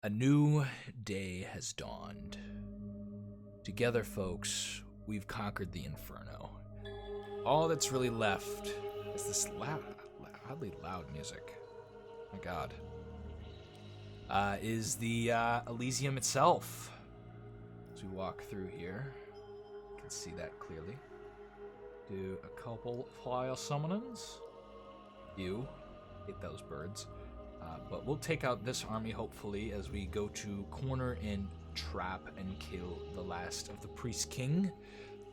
A new day has dawned. Together, folks, we've conquered the Inferno. All that's really left is this oddly loud music. My God. Is the Elysium itself. As we walk through here, you can see that clearly. Do a couple fire summonings. You hit those birds. But we'll take out this army, hopefully, as we go to corner and trap and kill the last of the Priest King.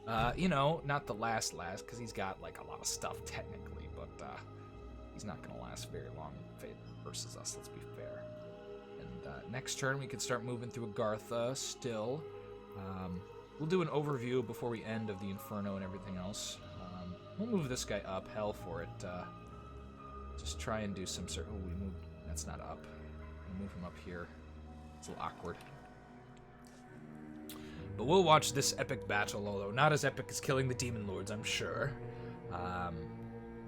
Not the last, because he's got, like, a lot of stuff, technically, but he's not going to last very long versus us, let's be fair. And next turn, we can start moving through Agartha still. We'll do an overview before we end of the Inferno and everything else. We'll move this guy up, hell for it. Just try and do some sort. Oh, we moved. That's not up. We move him up here. It's a little awkward. But we'll watch this epic battle, although not as epic as killing the Demon Lords, I'm sure.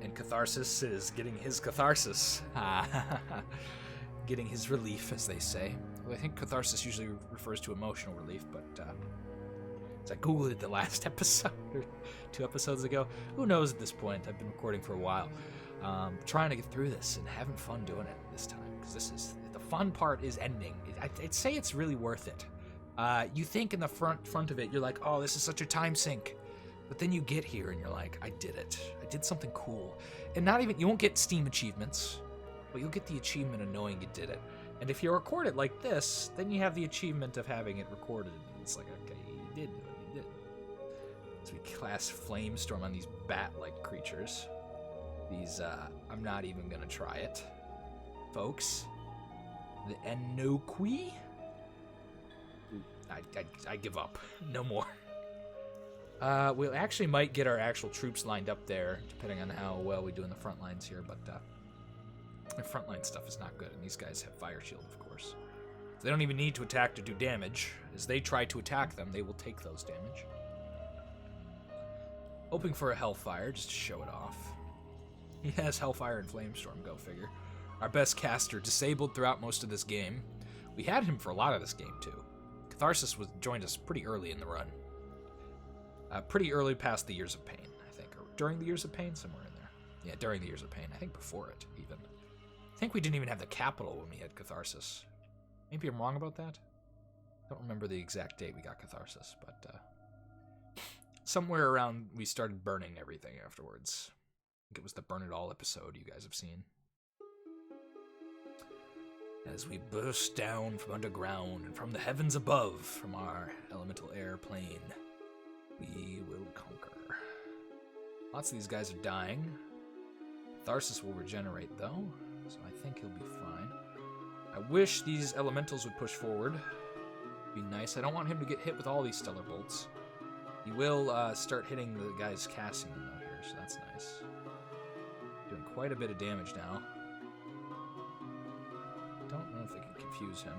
And Catharsis is getting his catharsis. Getting his relief, as they say. Well, I think catharsis usually refers to emotional relief, but as I googled it the last episode, or 2 episodes ago, who knows at this point? I've been recording for a while. Trying to get through this and having fun doing it this time, because the fun part is ending. I'd say it's really worth it. You think in the front of it, you're like, oh, this is such a time sink. But then you get here and you're like, I did it. I did something cool. And you won't get Steam achievements, but you'll get the achievement of knowing you did it. And if you record it like this, then you have the achievement of having it recorded. And it's like, okay, you did. So we cast Flamestorm on these bat-like creatures. These, I'm not even gonna try it. Folks. The Enoqui? I give up. No more. We actually might get our actual troops lined up there, depending on how well we do in the front lines here, but the frontline stuff is not good, and these guys have Fire Shield, of course. So they don't even need to attack to do damage. As they try to attack them, they will take those damage. Hoping for a Hellfire, just to show it off. He has Hellfire and Flamestorm, go figure. Our best caster, disabled throughout most of this game. We had him for a lot of this game, too. Catharsis joined us pretty early in the run. Pretty early past the Years of Pain, I think. Or during the Years of Pain? Somewhere in there. Yeah, during the Years of Pain. I think before it, even. I think we didn't even have the capital when we had Catharsis. Maybe I'm wrong about that? I don't remember the exact date we got Catharsis, but somewhere around we started burning everything afterwards. I think it was the Burn It All episode you guys have seen. As we burst down from underground and from the heavens above, from our elemental air plane, we will conquer. Lots of these guys are dying. Tharsis will regenerate, though, so I think he'll be fine. I wish these elementals would push forward. Be nice. I don't want him to get hit with all these stellar bolts. He will start hitting the guys casting them, though, here, so that's nice. Doing quite a bit of damage now. Don't know if they can confuse him.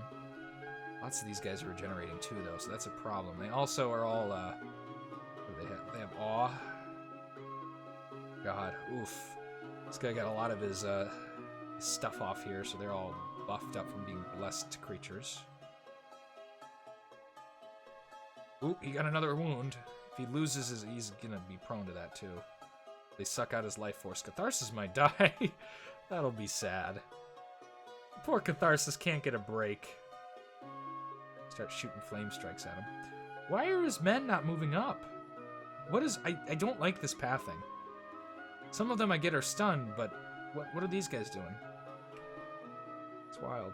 Lots of these guys are regenerating too, though, so that's a problem. They also are all, what do they have? They have awe. God, oof. This guy got a lot of his stuff off here, so they're all buffed up from being blessed creatures. Ooh, he got another wound. If he loses, he's gonna be prone to that too. They suck out his life force. Catharsis might die. That'll be sad. Poor Catharsis can't get a break. Start shooting flame strikes at him. Why are his men not moving up? What is... I don't like this pathing. Some of them I get are stunned, but what are these guys doing? It's wild.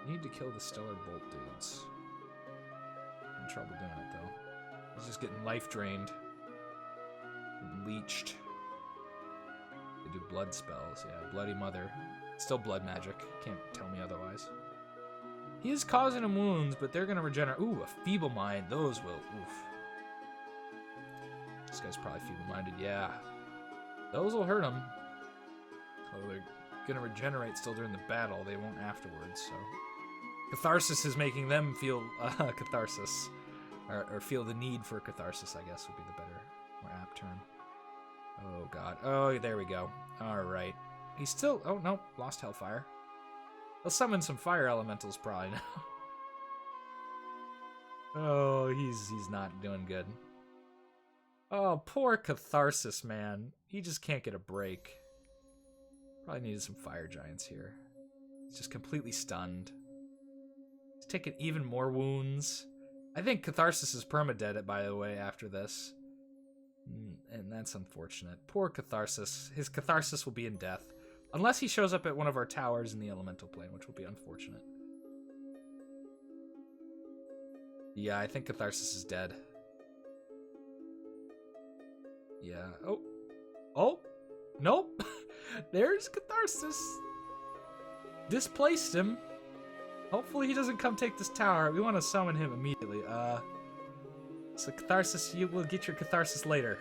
Need to kill the Stellar Bolt dudes. I'm in trouble doing it, though. He's just getting life drained. Leeched. They do blood spells, yeah. Bloody Mother. Still blood magic. Can't tell me otherwise. He is causing him wounds, but they're gonna regenerate. Ooh, a Feeble Mind. Those will. Oof. This guy's probably feeble-minded. Yeah. Those will hurt him. Oh, they're gonna regenerate still during the battle. They won't afterwards, so. Catharsis is making them feel catharsis. Or feel the need for catharsis, I guess, would be the better, more apt term. Oh, God. Oh, there we go. All right. He's still... Oh, no. Lost Hellfire. He'll summon some fire elementals probably now. Oh, he's not doing good. Oh, poor Catharsis, man. He just can't get a break. Probably needed some fire giants here. He's just completely stunned. He's taking even more wounds. I think Catharsis is permadead, by the way, after this. And that's unfortunate. Poor Catharsis. His Catharsis will be in death. Unless he shows up at one of our towers in the elemental plane, which will be unfortunate. Yeah, I think Catharsis is dead. Yeah. Oh. Oh. Nope. There's Catharsis. Displaced him. Hopefully he doesn't come take this tower. We want to summon him immediately. So Catharsis, you will get your Catharsis later.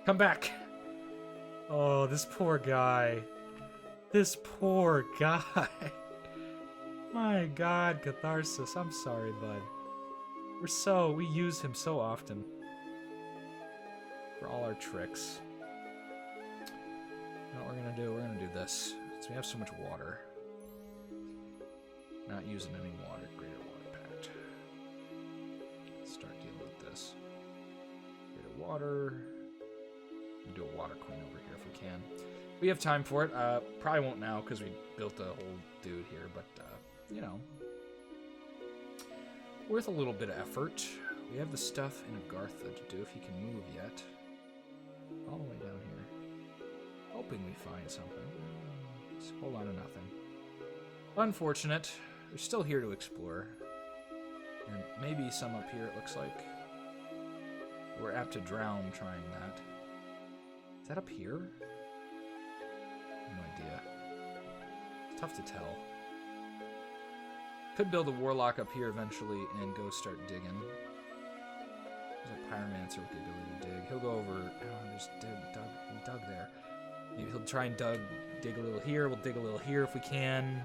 Come back. Oh, this poor guy. This poor guy. My God, Catharsis. I'm sorry, bud. We use him so often. For all our tricks. You know what we're gonna do? We're gonna do this. So we have so much water. Not using any water. Greater water pact. Let's start dealing with this. Greater water. We'll do a water queen over here if we can. We have time for it. Probably won't now because we built a whole dude here, but you know. Worth a little bit of effort. We have the stuff in Agartha to do if he can move yet. All the way down here. Hoping we find something. Just hold on to nothing. Unfortunate. We're still here to explore. And maybe some up here, it looks like. We're apt to drown trying that. Is that up here? No idea. It's tough to tell. Could build a Warlock up here eventually and go start digging. There's a Pyromancer with the ability to dig. He'll go over... Oh, there's dug there. Maybe he'll try and dig a little here. We'll dig a little here if we can.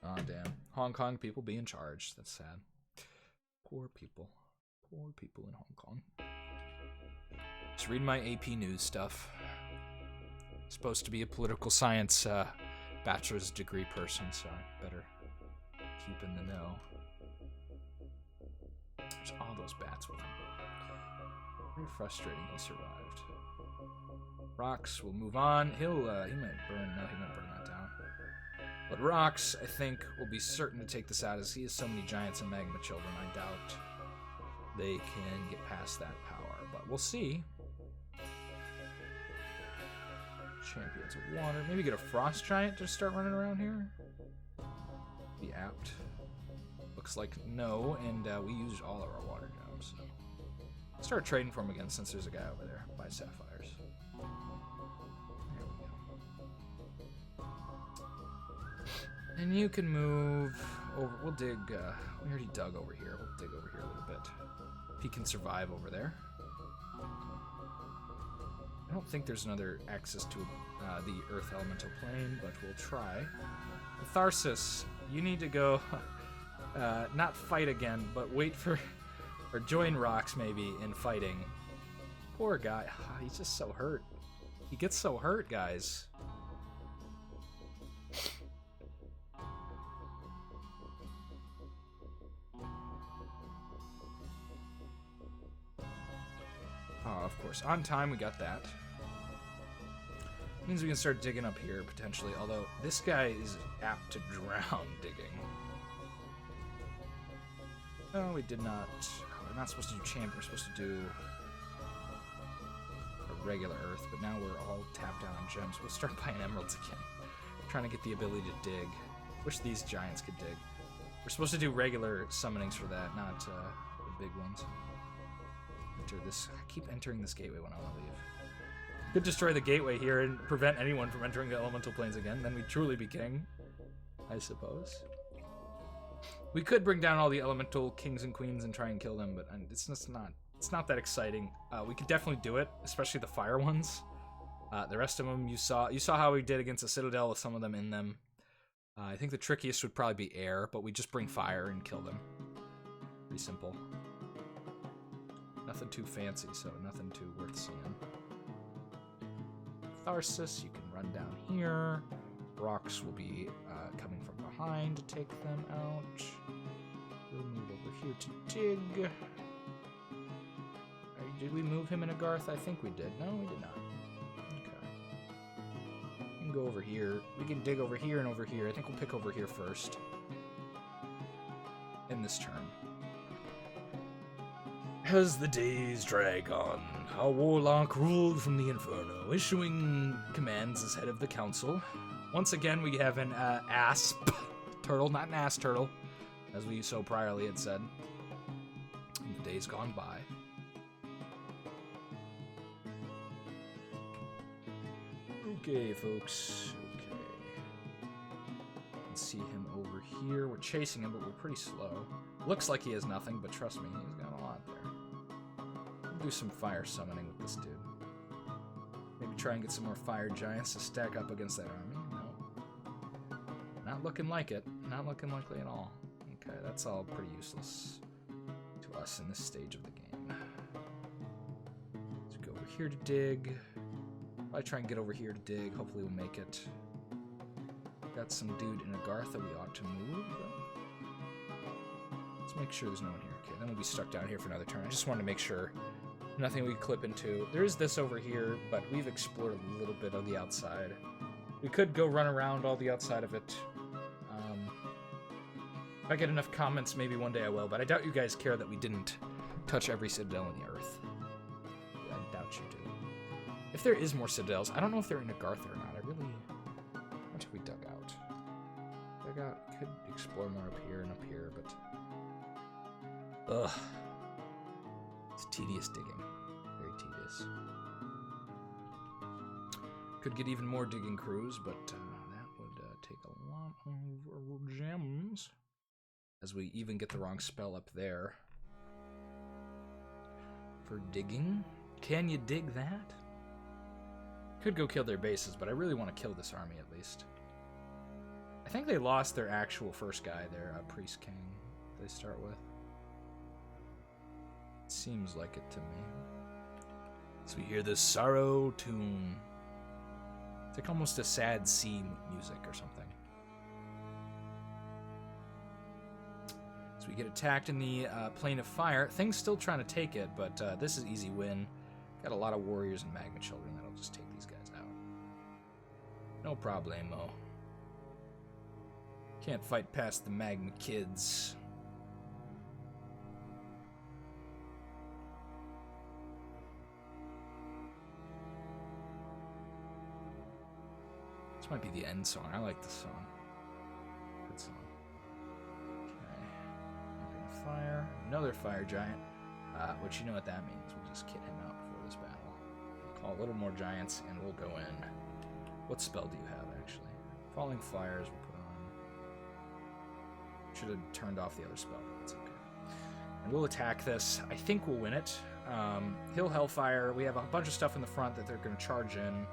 Oh, damn. Hong Kong people be in charge. That's sad. Poor people. Poor people in Hong Kong. Just reading my AP News stuff. Supposed to be a political science bachelor's degree person, so I better keep in the know. There's all those bats with him. Very frustrating he survived. Rocks will move on. He might burn. No, he might burn that down. But Rocks, I think, will be certain to take this out as he has so many giants and magma children. I doubt they can get past that power, but we'll see. Champions of water. Maybe get a frost giant to start running around here. Be apt. Looks like no, and we used all of our water gems. So. Start trading for him again since there's a guy over there by sapphires. There we go. And you can move over. We'll dig. We already dug over here. We'll dig over here a little bit. If he can survive over there. I don't think there's another access to the Earth Elemental Plane, but we'll try. Catharsis, you need to go, not fight again, but wait for, or join Rocks maybe in fighting. Poor guy, he's just so hurt. He gets so hurt, guys. Oh, of course, on time we got that. Means we can start digging up here, potentially, although this guy is apt to drown digging. No, we did not. We're not supposed to do champion, we're supposed to do a regular earth, but now we're all tapped out on gems. We'll start buying emeralds again. Trying to get the ability to dig. Wish these giants could dig. We're supposed to do regular summonings for that, not the big ones. Enter this. I keep entering this gateway when I want to leave. Could destroy the gateway here and prevent anyone from entering the elemental planes again. Then we'd truly be king, I suppose. We could bring down all the elemental kings and queens and try and kill them, but it's just not. It's not that exciting. We could definitely do it, especially the fire ones. The rest of them, you saw how we did against the Citadel with some of them in them. I think the trickiest would probably be air, but we just bring fire and kill them. Pretty simple. Nothing too fancy, so nothing too worth seeing. catharsis. You can run down here. Rocks will be coming from behind to take them out. We'll move over here to dig. Did we move him in a Garth? I think we did. No, we did not. Okay. We can go over here. We can dig over here and over here. I think we'll pick over here first. In this turn. As the days drag on, our Warlock ruled from the Inferno, issuing commands as head of the council. Once again, we have an asp turtle, not an ass turtle, as we so priorly had said. In the days gone by. Okay, folks. Okay. You can see him over here. We're chasing him, but we're pretty slow. Looks like he has nothing, but trust me, he's got a lot there. We'll do some fire summoning with this dude. Maybe try and get some more fire giants to stack up against that army. No. Not looking like it. Not looking likely at all. Okay, that's all pretty useless to us in this stage of the game. Let's go over here to dig. Probably try and get over here to dig. Hopefully we'll make it. Got some dude in a Garth that we ought to move. Let's make sure there's no one here. Okay, then we'll be stuck down here for another turn. I just wanted to make sure nothing we clip into. There is this over here, but we've explored a little bit of the outside. We could go run around all the outside of it. If I get enough comments, maybe one day I will, but I doubt you guys care that we didn't touch every citadel in the earth. Yeah, I doubt you do. If there is more citadels, I don't know if they're in a Garth or not. I really... What have we dug out? Dug out... Could explore more up here and up here, but... Ugh. It's tedious digging. Very tedious. Could get even more digging crews, but that would take a lot of gems. As we even get the wrong spell up there. For digging. Can you dig that? Could go kill their bases, but I really want to kill this army at least. I think they lost their actual first guy, their Priest King, they start with. It seems like it to me. So we hear this sorrow tune. It's like almost a sad sea music or something. So we get attacked in the plane of fire. Thing's still trying to take it, but this is easy win. Got a lot of warriors and magma children that'll just take these guys out. No problemo. Can't fight past the magma kids. This might be the end song. I like this song. Good song. Okay. Fire. Another fire giant. Which you know what that means. We'll just kit him out before this battle. We'll call a little more giants and we'll go in. What spell do you have, actually? Falling Fires we'll put on. Should have turned off the other spell, but that's okay. And we'll attack this. I think we'll win it. He'll Hellfire. We have a bunch of stuff in the front that they're going to charge in.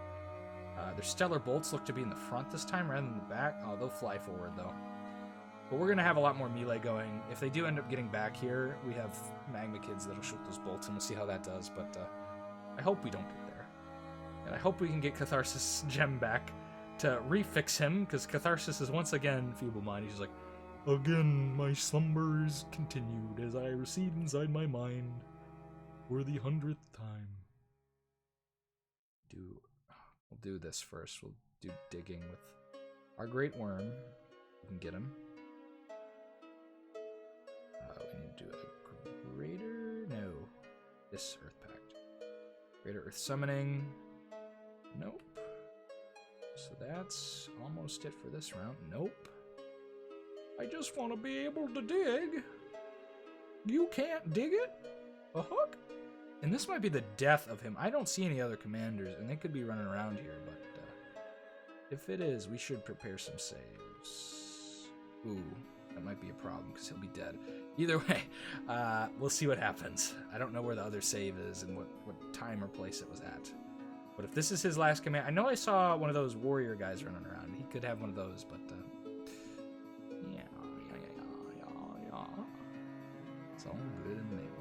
Their Stellar Bolts look to be in the front this time rather than the back. Oh, they'll fly forward, though. But we're going to have a lot more melee going. If they do end up getting back here, we have Magma Kids that'll shoot those bolts, and we'll see how that does. But I hope we don't get there. And I hope we can get Catharsis' gem back to refix him, because Catharsis is once again feeble-minded. He's like, again, my slumbers continued as I recede inside my mind for the 100th time. We'll do this first. We'll do digging with our Great Worm. We can get him. We need to do a greater... No. This Earth Pact. Greater Earth Summoning. Nope. So that's almost it for this round. Nope. I just want to be able to dig. You can't dig it? A hook? And this might be the death of him. I don't see any other commanders, and they could be running around here, but if it is, we should prepare some saves. Ooh, that might be a problem, because he'll be dead. Either way, we'll see what happens. I don't know where the other save is and what time or place it was at. But if this is his last command... I know I saw one of those warrior guys running around. He could have one of those, but... yeah. It's all good in the neighborhood.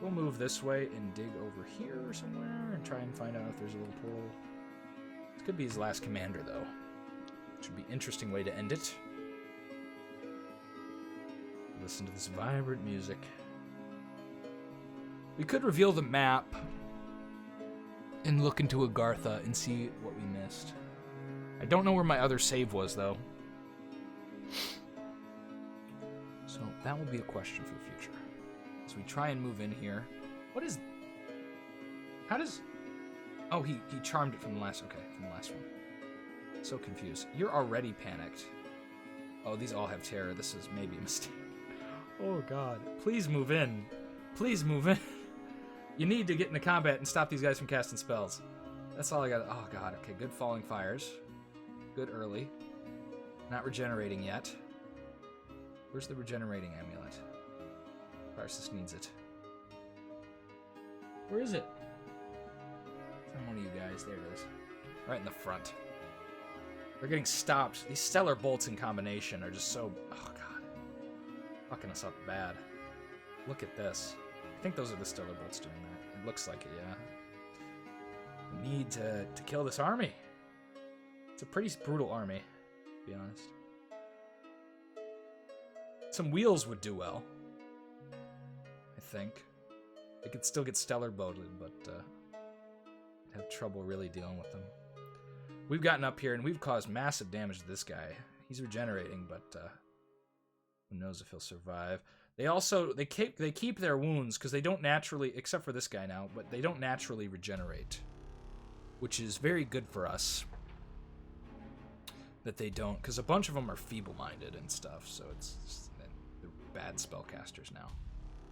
We'll move this way and dig over here somewhere and try and find out if there's a little portal. This could be his last commander, though. Which would be an interesting way to end it. Listen to this vibrant music. We could reveal the map and look into Agartha and see what we missed. I don't know where my other save was, though. So that will be a question for the future. As we try and move in here. What is... How does... Oh, he charmed it from the last... Okay, from the last one. So confused. You're already panicked. Oh, these all have terror. This is maybe a mistake. Oh, God. Please move in. Please move in. You need to get into combat and stop these guys from casting spells. That's all I got. Oh, God. Okay, good falling fires. Good early. Not regenerating yet. Where's the regenerating amulet? Tarsus needs it. Where is it? It's on one of you guys. There it is. Right in the front. They're getting stopped. These stellar bolts in combination are just so... Oh, God. Fucking us up bad. Look at this. I think those are the stellar bolts doing that. It looks like it, yeah. We need to kill this army. It's a pretty brutal army, to be honest. Some wheels would do well. I think. They could still get stellar bolted, but have trouble really dealing with them. We've gotten up here and we've caused massive damage to this guy. He's regenerating, but who knows if he'll survive. They keep their wounds because they don't naturally, except for this guy now, but they don't naturally regenerate, which is very good for us. That they don't, because a bunch of them are feeble-minded and stuff, so they're bad spellcasters now,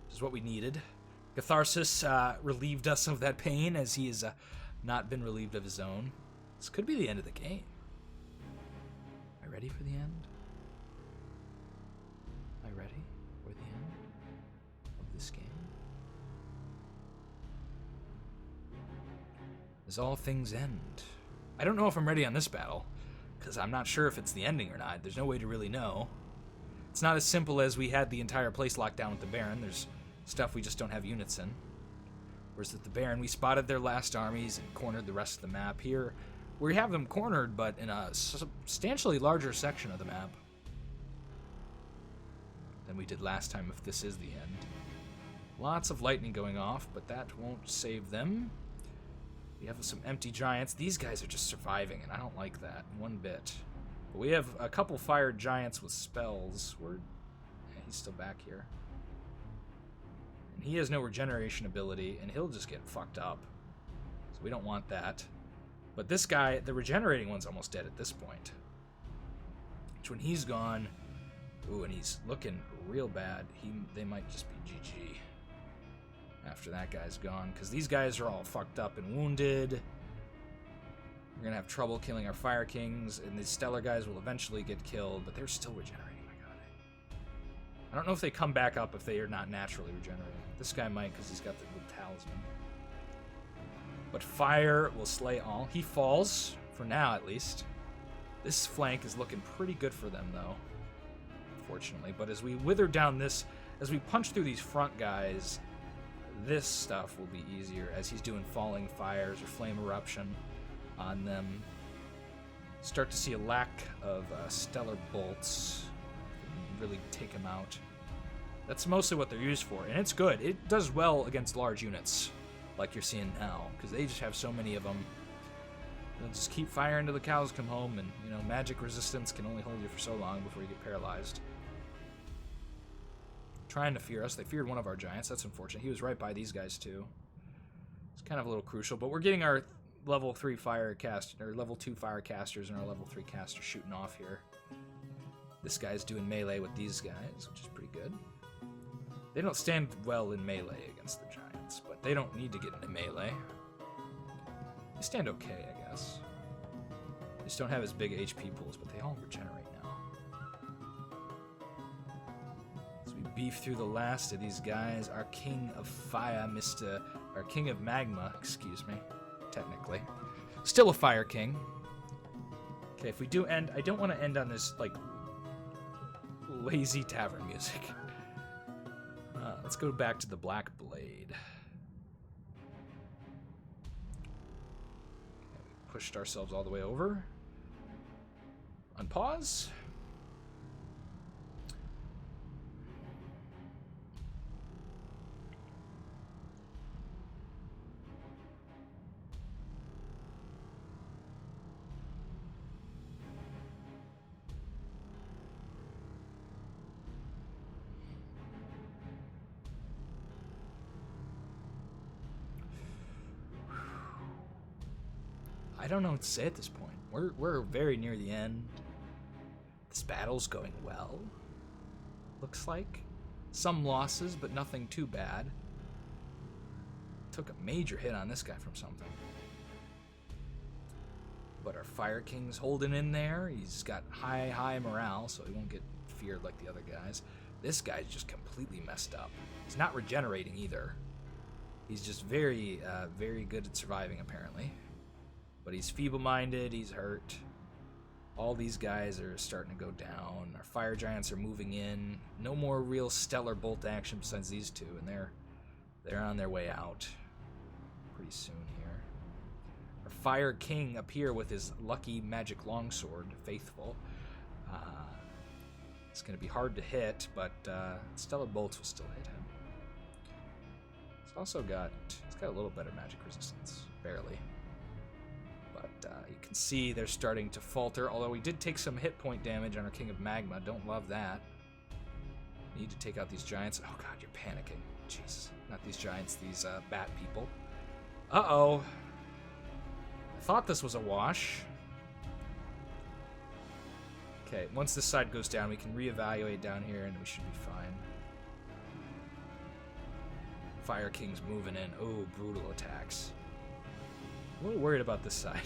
which is what we needed. Catharsis relieved us of that pain, as he has not been relieved of his own. This could be the end of the game. Am I ready for the end? Am I ready for the end of this game? As all things end. I don't know if I'm ready on this battle, because I'm not sure if it's the ending or not. There's no way to really know. It's not as simple as we had the entire place locked down with the Baron. There's stuff we just don't have units in. Whereas with the Baron, we spotted their last armies and cornered the rest of the map. Here, we have them cornered, but in a substantially larger section of the map than we did last time, if this is the end. Lots of lightning going off, but that won't save them. We have some empty giants. These guys are just surviving, and I don't like that one bit. But we have a couple fired giants with spells. He's still back here. And he has no regeneration ability, and he'll just get fucked up. So we don't want that. But this guy, the regenerating one's almost dead at this point. Which when he's gone, ooh, and he's looking real bad, they might just be GG after that guy's gone, because these guys are all fucked up and wounded. We're gonna have trouble killing our Fire Kings, and these Stellar guys will eventually get killed, but they're still regenerating. My God. I don't know if they come back up if they are not naturally regenerating. This guy might, because he's got the little talisman. But fire will slay all. He falls, for now at least. This flank is looking pretty good for them, though, unfortunately. But as we wither down this, as we punch through these front guys, this stuff will be easier, as he's doing falling fires or flame eruption on them. Start to see a lack of stellar bolts. Really take them out. That's mostly what they're used for, and it's good. It does well against large units, like you're seeing now, because they just have so many of them. They'll just keep firing till the cows come home, and, you know, magic resistance can only hold you for so long before you get paralyzed. Trying to fear us. They feared one of our giants. That's unfortunate. He was right by these guys, too. It's kind of a little crucial, but we're getting our level 3 fire cast, or level 2 fire casters and our level 3 casters shooting off here. This guy's doing melee with these guys, which is pretty good. They don't stand well in melee against the giants, but they don't need to get into melee. They stand okay, I guess. They just don't have as big HP pools, but they all regenerate now. So we beef through the last of these guys. Our King of Fire, our King of Magma, excuse me, technically. Still a Fire King. Okay, if we do end, I don't want to end on this, like, lazy tavern music. Let's go back to the Black Blade. pushed ourselves all the way over. Unpause. I don't know what to say at this point. We're very near the end. This battle's going well. Looks like. Some losses, but nothing too bad. Took a major hit on this guy from something. But our Fire King's holding in there. He's got high morale, so he won't get feared like the other guys. This guy's just completely messed up. He's not regenerating either. He's just very good at surviving, apparently. But he's feeble-minded, he's hurt. All these guys are starting to go down. Our fire giants are moving in. No more real stellar bolt action besides these two, and they're on their way out pretty soon here. Our Fire King up here with his lucky magic longsword, Faithful. It's going to be hard to hit, but stellar bolts will still hit him. He's got a little better magic resistance, barely. But you can see they're starting to falter, although we did take some hit point damage on our King of Magma. Don't love that. Need to take out these giants. Oh god, you're panicking. Jeez. Not these giants, these bat people. Uh-oh. I thought this was a wash. Okay, once this side goes down, we can reevaluate down here, and we should be fine. Fire King's moving in. Oh, brutal attacks. I'm a little worried about this side.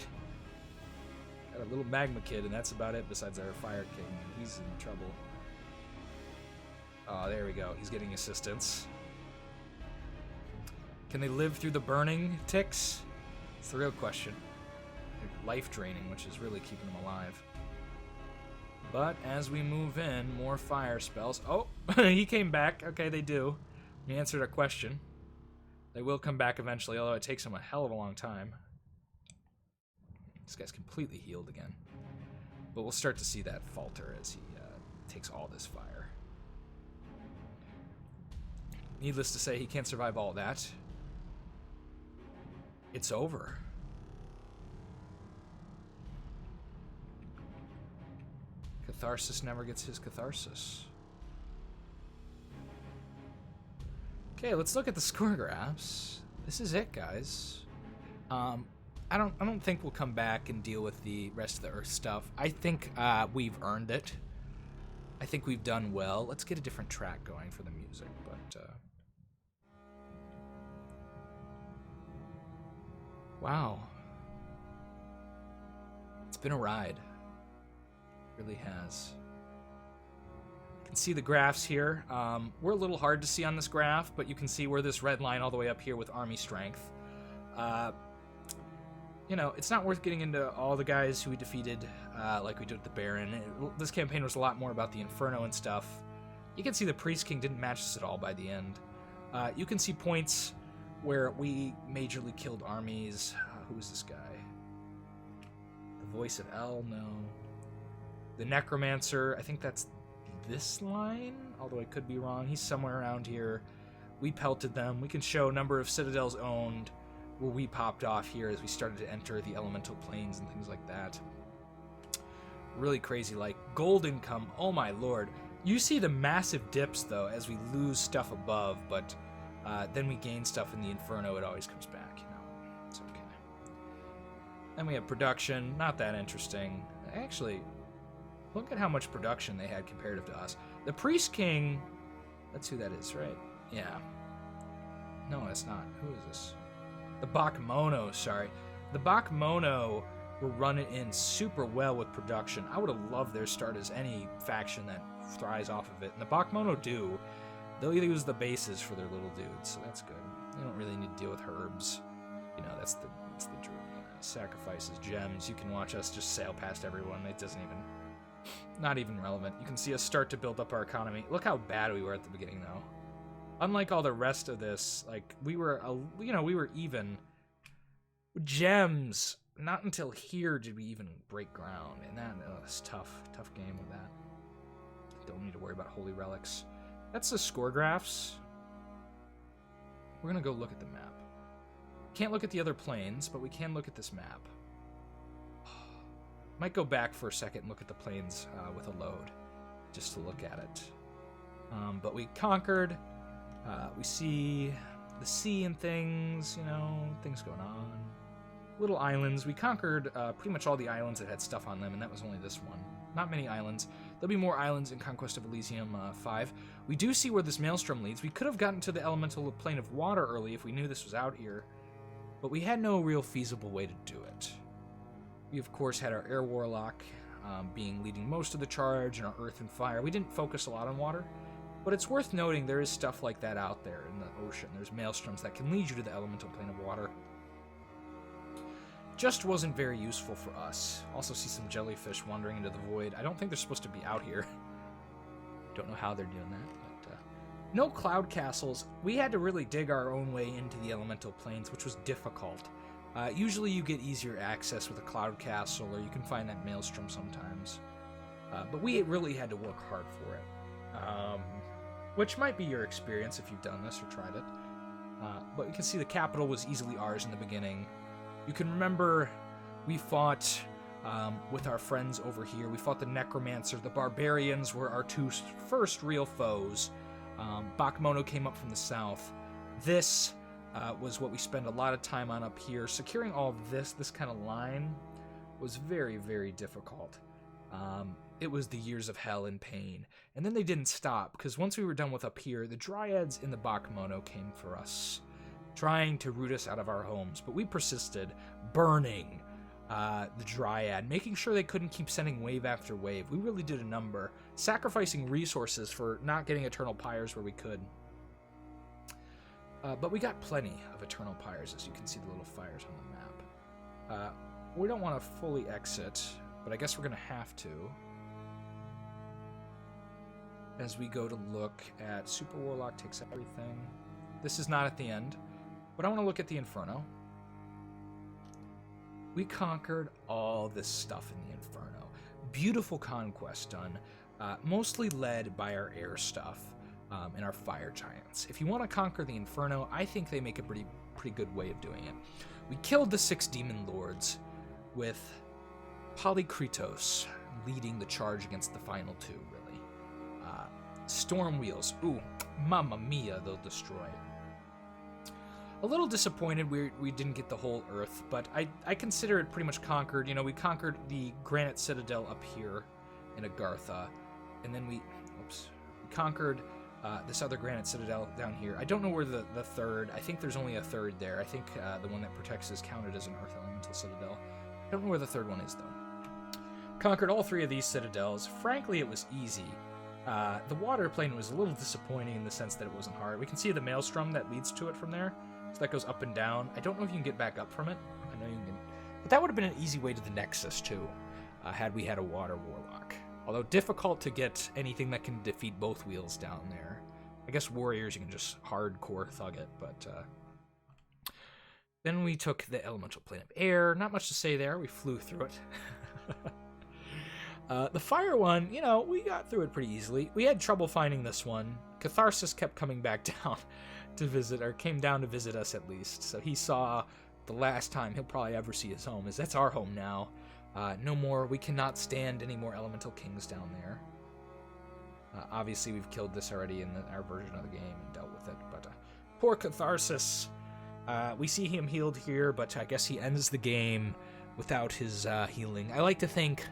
Got a little magma kid, and that's about it besides our Fire King. He's in trouble. Oh, there we go. He's getting assistance. Can they live through the burning ticks? It's the real question. They're life draining, which is really keeping them alive. But as we move in, more fire spells. Oh, he came back. Okay, they do. He answered our question. They will come back eventually, although it takes them a hell of a long time. This guy's completely healed again. But we'll start to see that falter as he takes all this fire. Needless to say, he can't survive all that. It's over. Catharsis never gets his catharsis. Okay, let's look at the score graphs. This is it, guys. I don't think we'll come back and deal with the rest of the Earth stuff. I think we've earned it. I think we've done well. Let's get a different track going for the music, but wow. It's been a ride. It really has. You can see the graphs here. We're a little hard to see on this graph, but you can see we're this red line all the way up here with army strength. You know, it's not worth getting into all the guys who we defeated like we did with the Baron. This campaign was a lot more about the Inferno and stuff. You can see the Priest King didn't match us at all by the end. You can see points where we majorly killed armies. Who's this guy? The Voice of El? No. The Necromancer, I think that's this line, although I could be wrong. He's somewhere around here. We pelted them. We can show a number of citadels owned where we popped off here as we started to enter the elemental planes and things like that. Really crazy, like gold income. Oh my lord. You see the massive dips though as we lose stuff above, but then we gain stuff in the Inferno. It always comes back, you know. It's okay. Then we have production. Not that interesting. Actually, look at how much production they had comparative to us. The Priest King, that's who that is, right? Yeah. No, it's not. Who is this? The Bakmono, sorry. The Bakmono were running in super well with production. I would have loved their start as any faction that thrives off of it. And the Bakmono do. They'll use the bases for their little dudes, so that's good. They don't really need to deal with herbs. You know, that's the dream. Sacrifices, gems. You can watch us just sail past everyone. It doesn't even... Not even relevant. You can see us start to build up our economy. Look how bad we were at the beginning, though. Unlike all the rest of this, like, we were even. Gems. not until here did we even break ground, and that was tough game with that. Don't need to worry about holy relics. That's the score graphs. We're gonna go look at the map. Can't look at the other planes, but we can look at this map. Might go back for a second and look at the planes with a load, just to look at it. But we conquered. We see the sea and things, things going on. Little islands. We conquered pretty much all the islands that had stuff on them, and that was only this one. Not many islands. There'll be more islands in Conquest of Elysium 5. We do see where this maelstrom leads. We could have gotten to the elemental plane of water early if we knew this was out here, but we had no real feasible way to do it. We, of course, had our air warlock leading most of the charge, and our earth and fire. We didn't focus a lot on water, but it's worth noting there is stuff like that out there in the ocean. There's maelstroms that can lead you to the elemental plane of water. Just wasn't very useful for us. Also see some jellyfish wandering into the void. I don't think they're supposed to be out here. Don't know how they're doing that. But, no cloud castles. We had to really dig our own way into the elemental planes, which was difficult. Usually you get easier access with a cloud castle, or you can find that maelstrom sometimes. But we really had to work hard for it. Which might be your experience if you've done this or tried it. But you can see the capital was easily ours in the beginning. You can remember we fought with our friends over here. We fought the Necromancer. The Barbarians were our two first real foes. Bakmono came up from the south. This was what we spent a lot of time on up here. Securing all of this kind of line was very, very difficult. It was the years of hell and pain. And then they didn't stop, because once we were done with up here, the Dryads in the Bakmono came for us, trying to root us out of our homes. But we persisted, burning the Dryad, making sure they couldn't keep sending wave after wave. We really did a number, sacrificing resources for not getting Eternal Pyres where we could. But we got plenty of Eternal Pyres, as you can see the little fires on the map. We don't want to fully exit, but I guess we're going to have to, as we go to look at Super Warlock takes everything. This is not at the end, but I want to look at the Inferno. We conquered all this stuff in the Inferno. Beautiful conquest done, mostly led by our air stuff and our fire giants. If you want to conquer the Inferno, I think they make a pretty good way of doing it. We killed the 6 demon lords, with Polykritos leading the charge against the final 2, really. Storm wheels, ooh, mamma mia, they'll destroy. A little disappointed we didn't get the whole Earth, but I consider it pretty much conquered. We conquered the Granite Citadel up here in Agartha, and then we conquered this other Granite Citadel down here. I don't know where the third, I think there's only a third there. I think the one that protects is counted as an Earth Elemental Citadel. I don't know where the third one is, though. Conquered all 3 of these citadels. Frankly, it was easy. The water plane was a little disappointing in the sense that it wasn't hard. We can see the maelstrom that leads to it from there. So that goes up and down. I don't know if you can get back up from it. I know you can. But that would have been an easy way to the Nexus, too, had we had a water warlock. Although difficult to get anything that can defeat both wheels down there. I guess warriors, you can just hardcore thug it, but... Then we took the elemental plane of air. Not much to say there. We flew through it. The fire one, we got through it pretty easily. We had trouble finding this one. Catharsis kept coming back down to visit, or came down to visit us at least. So he saw the last time he'll probably ever see his home, is that's our home now. No more, we cannot stand any more elemental kings down there. Obviously we've killed this already in our version of the game and dealt with it, but poor Catharsis. We see him healed here, but I guess he ends the game without his healing. I like to think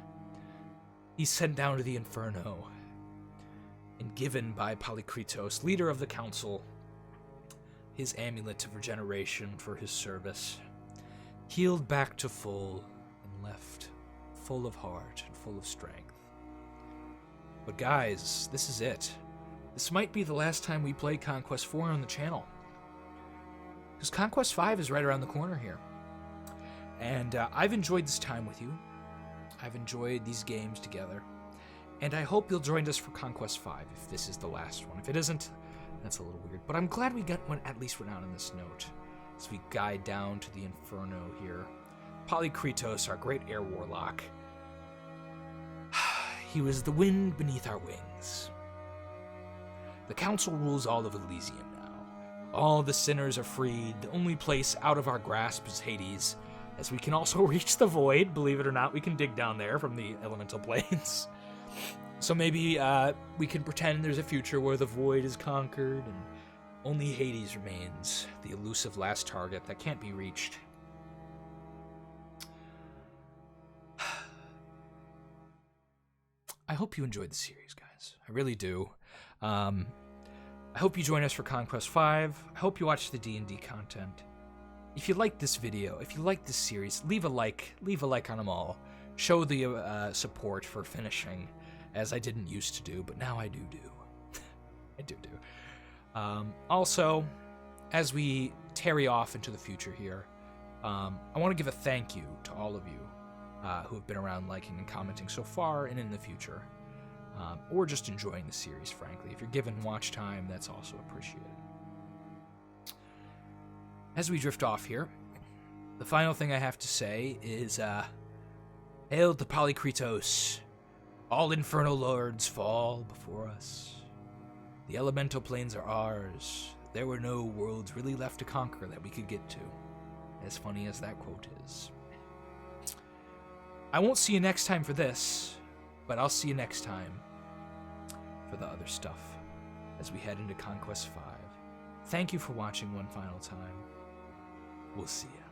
he's sent down to the Inferno and given by Polykritos, leader of the council, his amulet of regeneration for his service, healed back to full and left full of heart and full of strength. But guys, this is it. This might be the last time we play Conquest 4 on the channel, because Conquest 5 is right around the corner here. And I've enjoyed this time with you. I've enjoyed these games together. And I hope you'll join us for Conquest 5 if this is the last one. If it isn't, that's a little weird. But I'm glad we got one, at least went out on this note, as we guide down to the Inferno here. Polykritos, our great air warlock. He was the wind beneath our wings. The council rules all of Elysium now. All the sinners are freed. The only place out of our grasp is Hades, as we can also reach the void. Believe it or not, we can dig down there from the elemental planes. So maybe we can pretend there's a future where the void is conquered and only Hades remains, the elusive last target that can't be reached. I hope you enjoyed the series, guys. I really do. I hope you join us for Conquest 5. I hope you watch the D&D content. If you like this video, if you like this series, leave a like on them all. Show the support for finishing, as I didn't used to do, but now I do. I do. Also, as we tarry off into the future here, I want to give a thank you to all of you who have been around liking and commenting so far and in the future, or just enjoying the series, frankly. If you're given watch time, that's also appreciated. As we drift off here, the final thing I have to say is, Hail to Polykritos! All infernal lords fall before us. The elemental planes are ours. There were no worlds really left to conquer that we could get to. As funny as that quote is. I won't see you next time for this, but I'll see you next time for the other stuff as we head into Conquest 5. Thank you for watching one final time. We'll see ya.